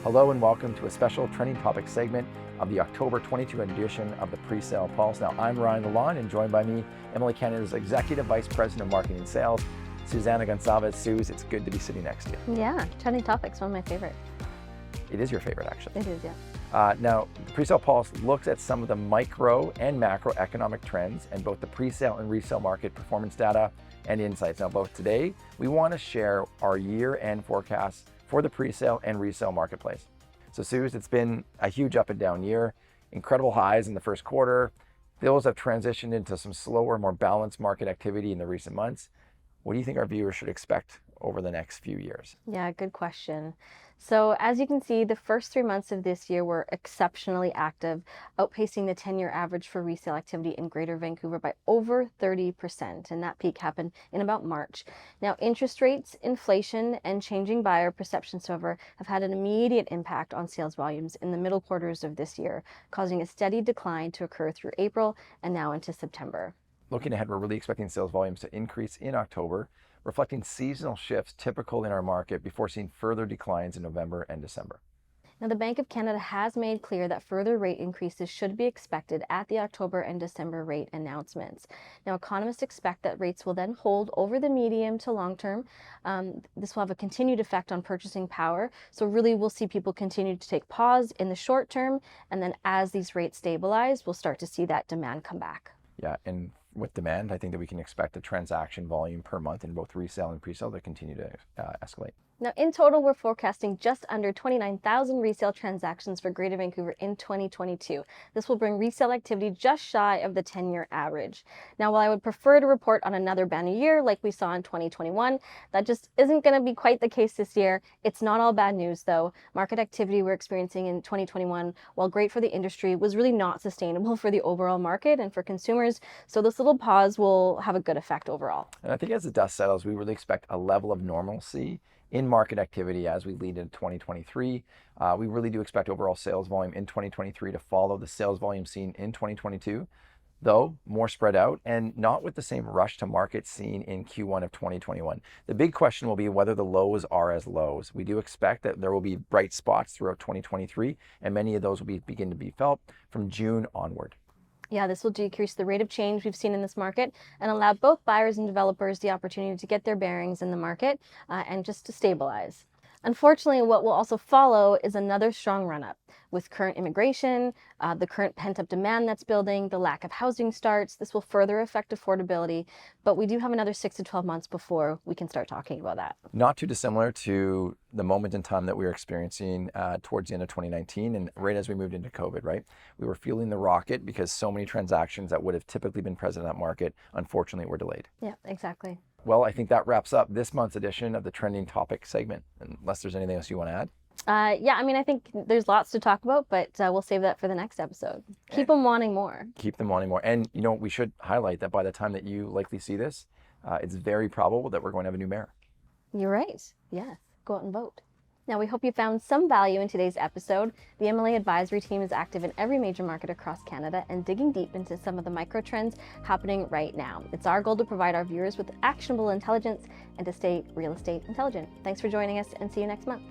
Hello and welcome to a special trending topic segment of the October 22 edition of the Presale Pulse. Now, I'm Ryan Lalonde, and joined by me, MLA Canada's Executive Vice President of Marketing and Sales, Suzana Goncalves. Suze, it's good to be sitting next to you. Yeah, trending topics, one of my favorite. It is your favorite, actually. It is, yeah. Now, the Presale Pulse looks at some of the micro and macroeconomic trends and both the presale and resale market performance data and insights. Now, both today, we want to share our year-end forecasts for the presale and resale marketplace. So Suze, it's been a huge up and down year, incredible highs in the first quarter. Those have transitioned into some slower, more balanced market activity in the recent months. What do you think our viewers should expect over the next few years? Yeah, good question. So as you can see, the first 3 months of this year were exceptionally active, outpacing the 10-year average for resale activity in Greater Vancouver by over 30%. And that peak happened in about March. Now, interest rates, inflation, and changing buyer perceptions, however, have had an immediate impact on sales volumes in the middle quarters of this year, causing a steady decline to occur through April and now into September. Looking ahead, we're really expecting sales volumes to increase in October, reflecting seasonal shifts typical in our market before seeing further declines in November and December. Now, the Bank of Canada has made clear that further rate increases should be expected at the October and December rate announcements. Now, economists expect that rates will then hold over the medium to long term. This will have a continued effect on purchasing power. So really, we'll see people continue to take pause in the short term. And then as these rates stabilize, we'll start to see that demand come back. Yeah, and with demand, I think that we can expect the transaction volume per month in both resale and presale to continue to escalate. Now, in total, we're forecasting just under 29,000 resale transactions for Greater Vancouver in 2022. This will bring resale activity just shy of the 10-year average. Now, while I would prefer to report on another banner year like we saw in 2021, that just isn't going to be quite the case this year. It's not all bad news, though. Market activity we're experiencing in 2021, while great for the industry, was really not sustainable for the overall market and for consumers. So this little pause will have a good effect overall. And I think as the dust settles, we really expect a level of normalcy in market activity as we lead into 2023. We really do expect overall sales volume in 2023 to follow the sales volume seen in 2022, though more spread out and not with the same rush to market seen in Q1 of 2021. The big question will be whether the lows are as lows. We do expect that there will be bright spots throughout 2023, and many of those will begin to be felt from June onward. Yeah, this will decrease the rate of change we've seen in this market and allow both buyers and developers the opportunity to get their bearings in the market and just to stabilize. Unfortunately, what will also follow is another strong run-up. With current immigration, the current pent-up demand that's building, the lack of housing starts, this will further affect affordability, but we do have another 6 to 12 months before we can start talking about that. Not too dissimilar to the moment in time that we were experiencing towards the end of 2019 and right as we moved into COVID, right? We were feeling the rocket because so many transactions that would have typically been present in that market, unfortunately, were delayed. Yeah, exactly. Well, I think that wraps up this month's edition of the Trending Topic segment, unless there's anything else you want to add. Yeah, I mean, I think there's lots to talk about, but we'll save that for the next episode. Keep them wanting more. Keep them wanting more. And, you know, we should highlight that by the time that you likely see this, it's very probable that we're going to have a new mayor. You're right. Yes. Go out and vote. Now, we hope you found some value in today's episode. The MLA advisory team is active in every major market across Canada and digging deep into some of the micro trends happening right now. It's our goal to provide our viewers with actionable intelligence and to stay real estate intelligent. Thanks for joining us, and see you next month.